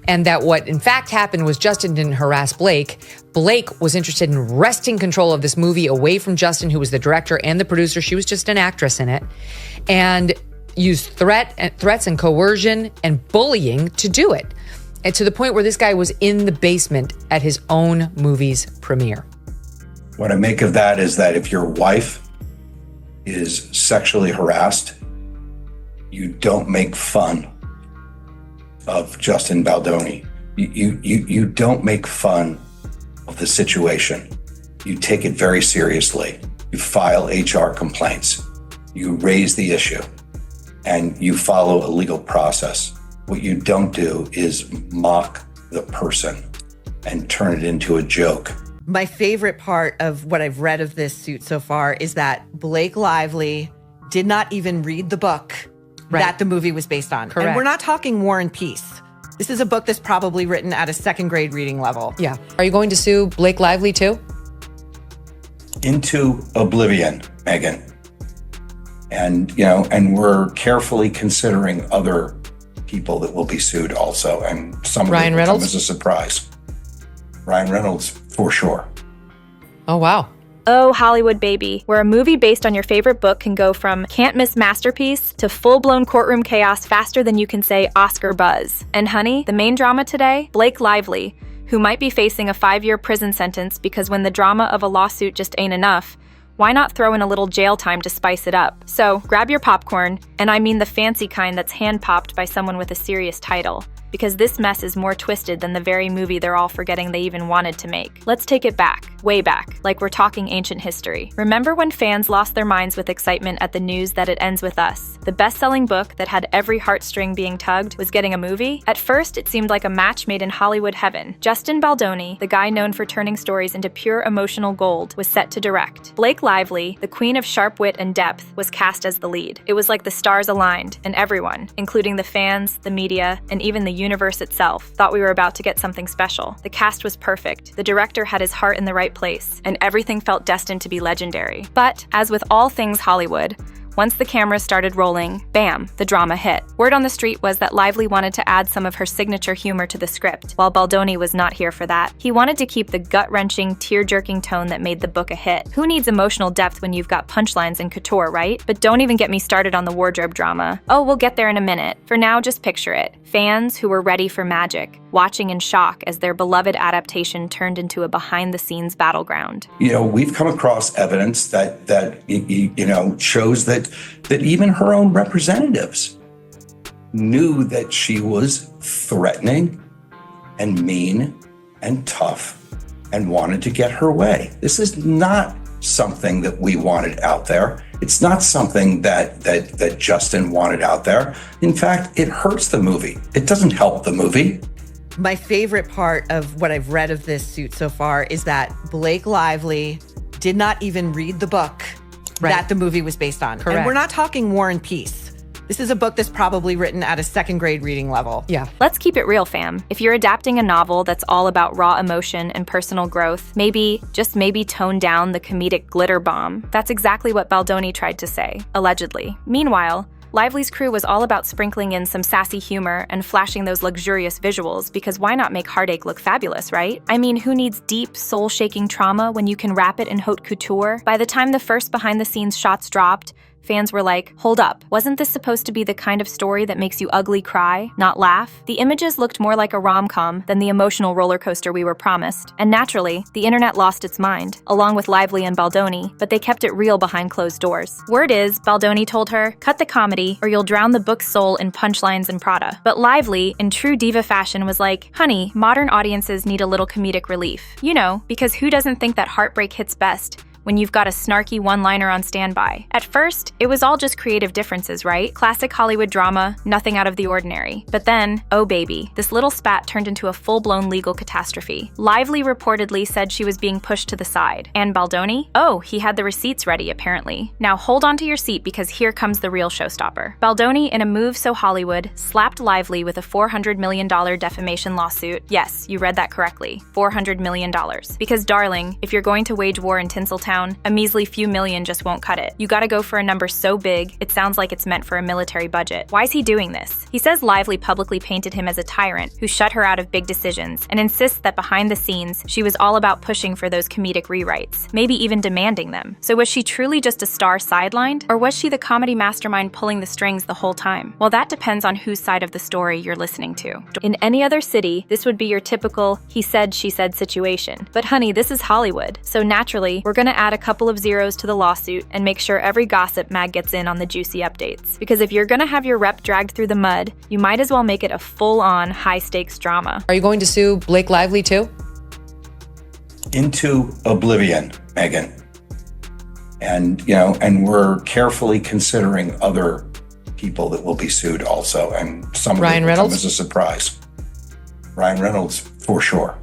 And that what in fact happened was Justin didn't harass Blake. Blake was interested in wresting control of this movie away from Justin, who was the director and the producer. She was just an actress in it. And used threats and coercion and bullying to do it. And to the point where this guy was in the basement at his own movie's premiere. What I make of that is that if your wife is sexually harassed, you don't make fun of Justin Baldoni. You don't make fun of the situation. You take it very seriously. You file HR complaints. You raise the issue and you follow a legal process. What you don't do is mock the person and turn it into a joke. My favorite part of what I've read of this suit so far is that Blake Lively did not even read the book that the movie was based on. Correct. And we're not talking War and Peace. This is a book that's probably written at a second grade reading level. Yeah. Are you going to sue Blake Lively too? Into oblivion, Megyn. And, and we're carefully considering other people that will be sued also. And some of Ryan it will Reynolds? come as a surprise. Ryan Reynolds, for sure. Oh, wow. Oh, Hollywood baby, where a movie based on your favorite book can go from can't-miss masterpiece to full-blown courtroom chaos faster than you can say Oscar buzz. And honey, the main drama today? Blake Lively, who might be facing a 5-year prison sentence because when the drama of a lawsuit just ain't enough, why not throw in a little jail time to spice it up? So grab your popcorn, and I mean the fancy kind that's hand-popped by someone with a serious title, because this mess is more twisted than the very movie they're all forgetting they even wanted to make. Let's take it back, way back, like we're talking ancient history. Remember when fans lost their minds with excitement at the news that It Ends With Us? The best-selling book that had every heartstring being tugged was getting a movie? At first, it seemed like a match made in Hollywood heaven. Justin Baldoni, the guy known for turning stories into pure emotional gold, was set to direct. Blake Lively, the queen of sharp wit and depth, was cast as the lead. It was like the stars aligned, and everyone, including the fans, the media, and even the universe itself, thought we were about to get something special. The cast was perfect, the director had his heart in the right place, and everything felt destined to be legendary. But, as with all things Hollywood, once the cameras started rolling, bam, the drama hit. Word on the street was that Lively wanted to add some of her signature humor to the script, while Baldoni was not here for that. He wanted to keep the gut-wrenching, tear-jerking tone that made the book a hit. Who needs emotional depth when you've got punchlines and couture, right? But don't even get me started on the wardrobe drama. Oh, we'll get there in a minute. For now, just picture it. Fans who were ready for magic, watching in shock as their beloved adaptation turned into a behind-the-scenes battleground. We've come across evidence that shows that even her own representatives knew that she was threatening and mean and tough and wanted to get her way. This is not something that we wanted out there. It's not something that Justin wanted out there. In fact, it hurts the movie. It doesn't help the movie. My favorite part of what I've read of this suit so far is that Blake Lively did not even read the book that the movie was based on. Correct. And we're not talking War and Peace. This is a book that's probably written at a second grade reading level. Yeah. Let's keep it real, fam. If you're adapting a novel that's all about raw emotion and personal growth, maybe, just maybe tone down the comedic glitter bomb. That's exactly what Baldoni tried to say, allegedly. Meanwhile, Lively's crew was all about sprinkling in some sassy humor and flashing those luxurious visuals, because why not make heartache look fabulous, right? I mean, who needs deep, soul-shaking trauma when you can wrap it in haute couture? By the time the first behind-the-scenes shots dropped, fans were like, hold up, wasn't this supposed to be the kind of story that makes you ugly cry, not laugh? The images looked more like a rom-com than the emotional roller coaster we were promised. And naturally, the internet lost its mind, along with Lively and Baldoni, but they kept it real behind closed doors. Word is, Baldoni told her, cut the comedy or you'll drown the book's soul in punchlines and Prada. But Lively, in true diva fashion, was like, honey, modern audiences need a little comedic relief. Because who doesn't think that heartbreak hits best when you've got a snarky one-liner on standby? At first, it was all just creative differences, right? Classic Hollywood drama, nothing out of the ordinary. But then, oh baby, this little spat turned into a full-blown legal catastrophe. Lively reportedly said she was being pushed to the side. And Baldoni? Oh, he had the receipts ready, apparently. Now hold on to your seat, because here comes the real showstopper. Baldoni, in a move so Hollywood, slapped Lively with a $400 million defamation lawsuit. Yes, you read that correctly. $400 million. Because darling, if you're going to wage war in Tinseltown, down, a measly few million just won't cut it. You gotta go for a number so big, it sounds like it's meant for a military budget. Why is he doing this? He says Lively publicly painted him as a tyrant who shut her out of big decisions and insists that behind the scenes, she was all about pushing for those comedic rewrites, maybe even demanding them. So was she truly just a star sidelined, or was she the comedy mastermind pulling the strings the whole time? Well, that depends on whose side of the story you're listening to. In any other city, this would be your typical he said, she said situation. But honey, this is Hollywood. So naturally, we're gonna add a couple of zeros to the lawsuit and make sure every gossip mag gets in on the juicy updates. Because if you're gonna have your rep dragged through the mud, you might as well make it a full-on high-stakes drama. Are you going to sue Blake Lively too? Into oblivion, Megyn. And, and we're carefully considering other people that will be sued also. And some of Ryan it will come Reynolds? as a surprise. Ryan Reynolds, for sure.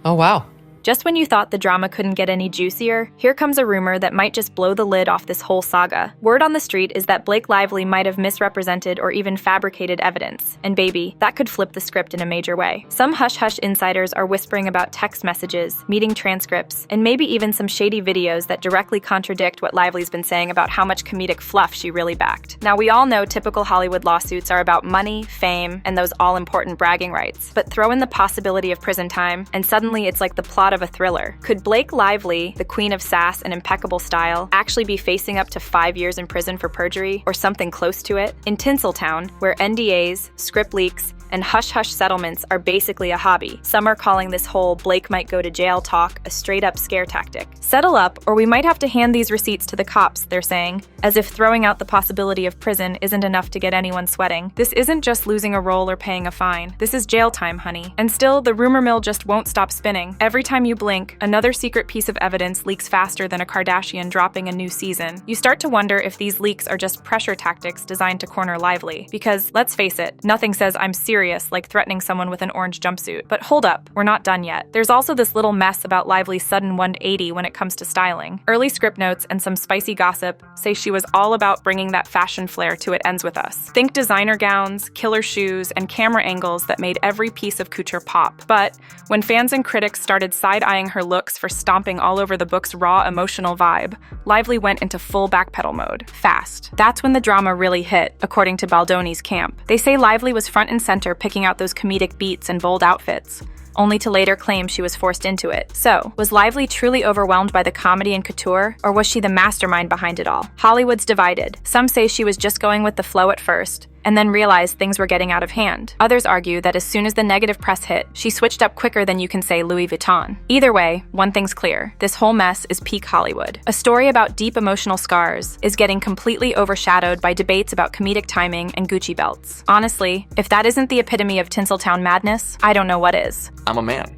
Oh, wow. Just when you thought the drama couldn't get any juicier, here comes a rumor that might just blow the lid off this whole saga. Word on the street is that Blake Lively might have misrepresented or even fabricated evidence. And baby, that could flip the script in a major way. Some hush-hush insiders are whispering about text messages, meeting transcripts, and maybe even some shady videos that directly contradict what Lively's been saying about how much comedic fluff she really backed. Now, we all know typical Hollywood lawsuits are about money, fame, and those all-important bragging rights. But throw in the possibility of prison time, and suddenly it's like the plot of a thriller. Could Blake Lively, the queen of sass and impeccable style, actually be facing up to 5 years in prison for perjury, or something close to it? In Tinseltown, where NDAs, script leaks, and hush-hush settlements are basically a hobby, some are calling this whole Blake might go to jail talk a straight-up scare tactic. Settle up, or we might have to hand these receipts to the cops, they're saying, as if throwing out the possibility of prison isn't enough to get anyone sweating. This isn't just losing a role or paying a fine. This is jail time, honey. And still, the rumor mill just won't stop spinning. Every time you blink, another secret piece of evidence leaks faster than a Kardashian dropping a new season. You start to wonder if these leaks are just pressure tactics designed to corner Lively. Because, let's face it, nothing says I'm serious like threatening someone with an orange jumpsuit. But hold up, we're not done yet. There's also this little mess about Lively's sudden 180 when it comes to styling. Early script notes and some spicy gossip say she was all about bringing that fashion flair to It Ends With Us. Think designer gowns, killer shoes, and camera angles that made every piece of couture pop. But when fans and critics started side-eyeing her looks for stomping all over the book's raw emotional vibe, Lively went into full backpedal mode, fast. That's when the drama really hit, according to Baldoni's camp. They say Lively was front and center picking out those comedic beats and bold outfits, only to later claim she was forced into it. So, was Lively truly overwhelmed by the comedy and couture, or was she the mastermind behind it all? Hollywood's divided. Some say she was just going with the flow at first, and then realized things were getting out of hand. Others argue that as soon as the negative press hit, she switched up quicker than you can say Louis Vuitton. Either way, one thing's clear. This whole mess is peak Hollywood. A story about deep emotional scars is getting completely overshadowed by debates about comedic timing and Gucci belts. Honestly, if that isn't the epitome of Tinseltown madness, I don't know what is. I'm a man,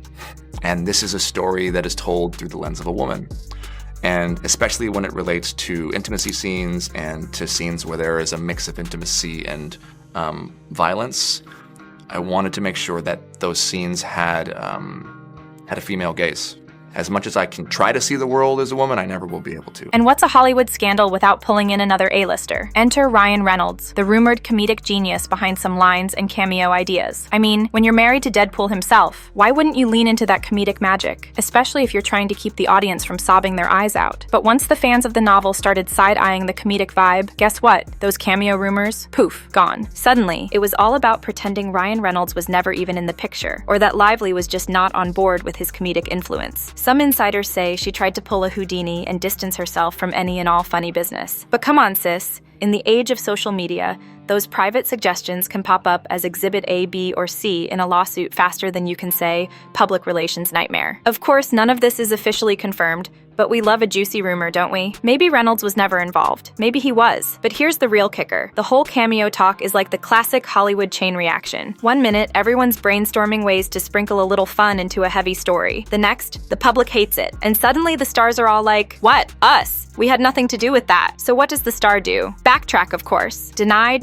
and this is a story that is told through the lens of a woman. And especially when it relates to intimacy scenes and to scenes where there is a mix of intimacy and violence, I wanted to make sure that those scenes had a female gaze. As much as I can try to see the world as a woman, I never will be able to. And what's a Hollywood scandal without pulling in another A-lister? Enter Ryan Reynolds, the rumored comedic genius behind some lines and cameo ideas. I mean, when you're married to Deadpool himself, why wouldn't you lean into that comedic magic? Especially if you're trying to keep the audience from sobbing their eyes out. But once the fans of the novel started side-eyeing the comedic vibe, guess what? Those cameo rumors, poof, gone. Suddenly, it was all about pretending Ryan Reynolds was never even in the picture, or that Lively was just not on board with his comedic influence. Some insiders say she tried to pull a Houdini and distance herself from any and all funny business. But come on, sis. In the age of social media, those private suggestions can pop up as Exhibit A, B, or C in a lawsuit faster than you can say public relations nightmare. Of course, none of this is officially confirmed, but we love a juicy rumor, don't we? Maybe Reynolds was never involved. Maybe he was. But here's the real kicker. The whole cameo talk is like the classic Hollywood chain reaction. 1 minute, everyone's brainstorming ways to sprinkle a little fun into a heavy story. The next, the public hates it. And suddenly the stars are all like, what? Us? We had nothing to do with that. So what does the star do? Backtrack, of course. Deny,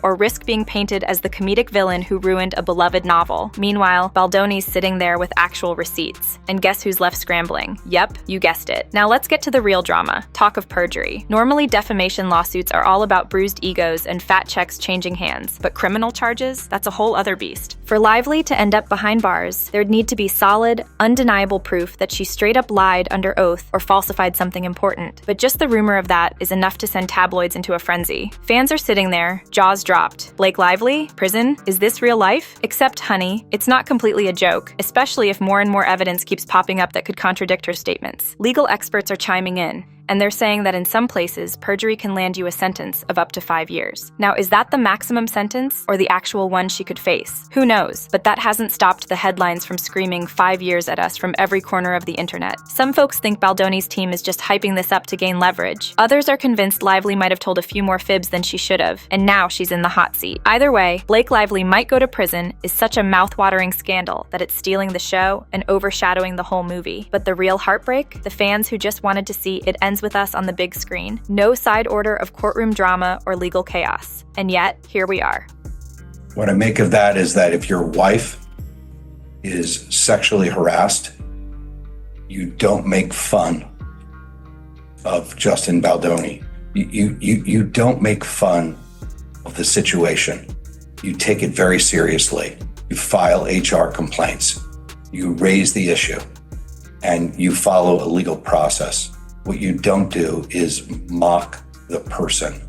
or risk being painted as the comedic villain who ruined a beloved novel. Meanwhile, Baldoni's sitting there with actual receipts. And guess who's left scrambling? Yep, you guessed it. Now let's get to the real drama. Talk of perjury. Normally, defamation lawsuits are all about bruised egos and fat checks changing hands, but criminal charges? That's a whole other beast. For Lively to end up behind bars, there'd need to be solid, undeniable proof that she straight up lied under oath or falsified something important. But just the rumor of that is enough to send tabloids into a frenzy. Fans are sitting there, jaws dropped. Blake Lively? Prison? Is this real life? Except, honey, it's not completely a joke, especially if more and more evidence keeps popping up that could contradict her statements. Legal experts are chiming in, and they're saying that in some places, perjury can land you a sentence of up to 5 years. Now, is that the maximum sentence or the actual one she could face? Who knows? But that hasn't stopped the headlines from screaming 5 years at us from every corner of the internet. Some folks think Baldoni's team is just hyping this up to gain leverage. Others are convinced Lively might have told a few more fibs than she should have, and now she's in the hot seat. Either way, Blake Lively might go to prison is such a mouth-watering scandal that it's stealing the show and overshadowing the whole movie. But the real heartbreak? The fans who just wanted to see it ends with us on the big screen. No side order of courtroom drama or legal chaos. And yet, here we are. What I make of that is that if your wife is sexually harassed, you don't make fun of Justin Baldoni. You don't make fun of the situation. You take it very seriously. You file HR complaints. You raise the issue, and you follow a legal process. What you don't do is mock the person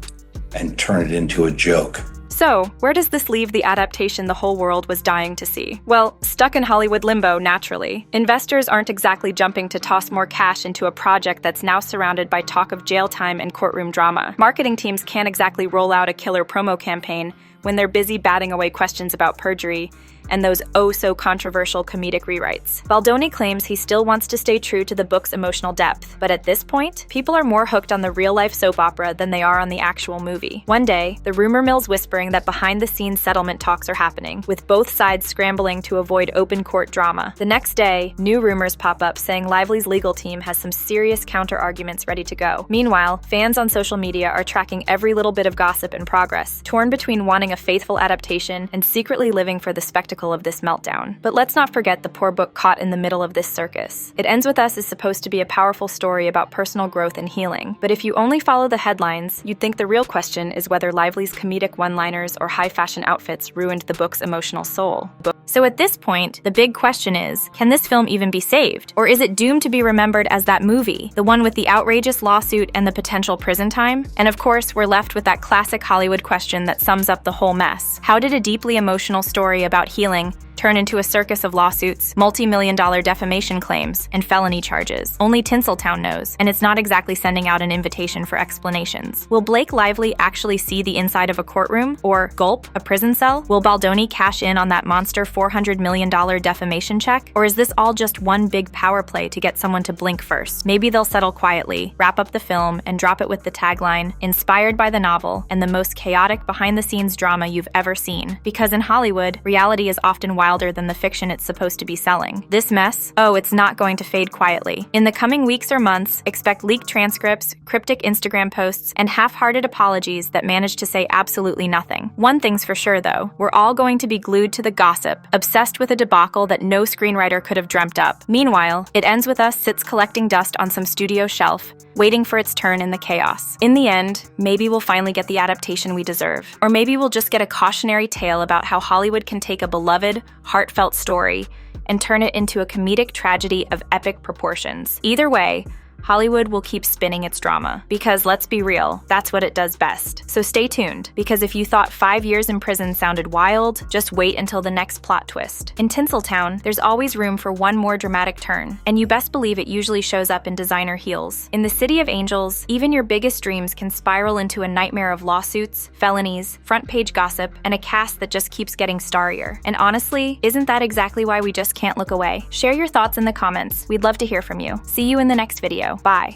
and turn it into a joke. So, where does this leave the adaptation the whole world was dying to see? Well, stuck in Hollywood limbo, naturally. Investors aren't exactly jumping to toss more cash into a project that's now surrounded by talk of jail time and courtroom drama. Marketing teams can't exactly roll out a killer promo campaign when they're busy batting away questions about perjury and those oh-so-controversial comedic rewrites. Baldoni claims he still wants to stay true to the book's emotional depth, but at this point, people are more hooked on the real-life soap opera than they are on the actual movie. One day, the rumor mill's whispering that behind-the-scenes settlement talks are happening, with both sides scrambling to avoid open-court drama. The next day, new rumors pop up saying Lively's legal team has some serious counter-arguments ready to go. Meanwhile, fans on social media are tracking every little bit of gossip in progress, torn between wanting a faithful adaptation and secretly living for the spectacle of this meltdown. But let's not forget the poor book caught in the middle of this circus. It Ends With Us is supposed to be a powerful story about personal growth and healing, but if you only follow the headlines, you'd think the real question is whether Lively's comedic one-liners or high-fashion outfits ruined the book's emotional soul. So at this point, the big question is, can this film even be saved? Or is it doomed to be remembered as that movie, the one with the outrageous lawsuit and the potential prison time? And of course, we're left with that classic Hollywood question that sums up the whole mess. How did a deeply emotional story about healing turn into a circus of lawsuits, multi-million-dollar defamation claims, and felony charges? Only Tinseltown knows, and it's not exactly sending out an invitation for explanations. Will Blake Lively actually see the inside of a courtroom? Or, gulp, a prison cell? Will Baldoni cash in on that monster $400 million defamation check? Or is this all just one big power play to get someone to blink first? Maybe they'll settle quietly, wrap up the film, and drop it with the tagline, inspired by the novel, and the most chaotic behind-the-scenes drama you've ever seen. Because in Hollywood, reality is often wilder than the fiction it's supposed to be selling. This mess, it's not going to fade quietly. In the coming weeks or months, expect leaked transcripts, cryptic Instagram posts, and half-hearted apologies that manage to say absolutely nothing. One thing's for sure, though. We're all going to be glued to the gossip, obsessed with a debacle that no screenwriter could have dreamt up. Meanwhile, It Ends With Us sits collecting dust on some studio shelf, waiting for its turn in the chaos. In the end, maybe we'll finally get the adaptation we deserve. Or maybe we'll just get a cautionary tale about how Hollywood can take a beloved, heartfelt story and turn it into a comedic tragedy of epic proportions. Either way, Hollywood will keep spinning its drama. Because let's be real, that's what it does best. So stay tuned, because if you thought 5 years in prison sounded wild, just wait until the next plot twist. In Tinseltown, there's always room for one more dramatic turn, and you best believe it usually shows up in designer heels. In the City of Angels, even your biggest dreams can spiral into a nightmare of lawsuits, felonies, front-page gossip, and a cast that just keeps getting starrier. And honestly, isn't that exactly why we just can't look away? Share your thoughts in the comments. We'd love to hear from you. See you in the next video. Bye.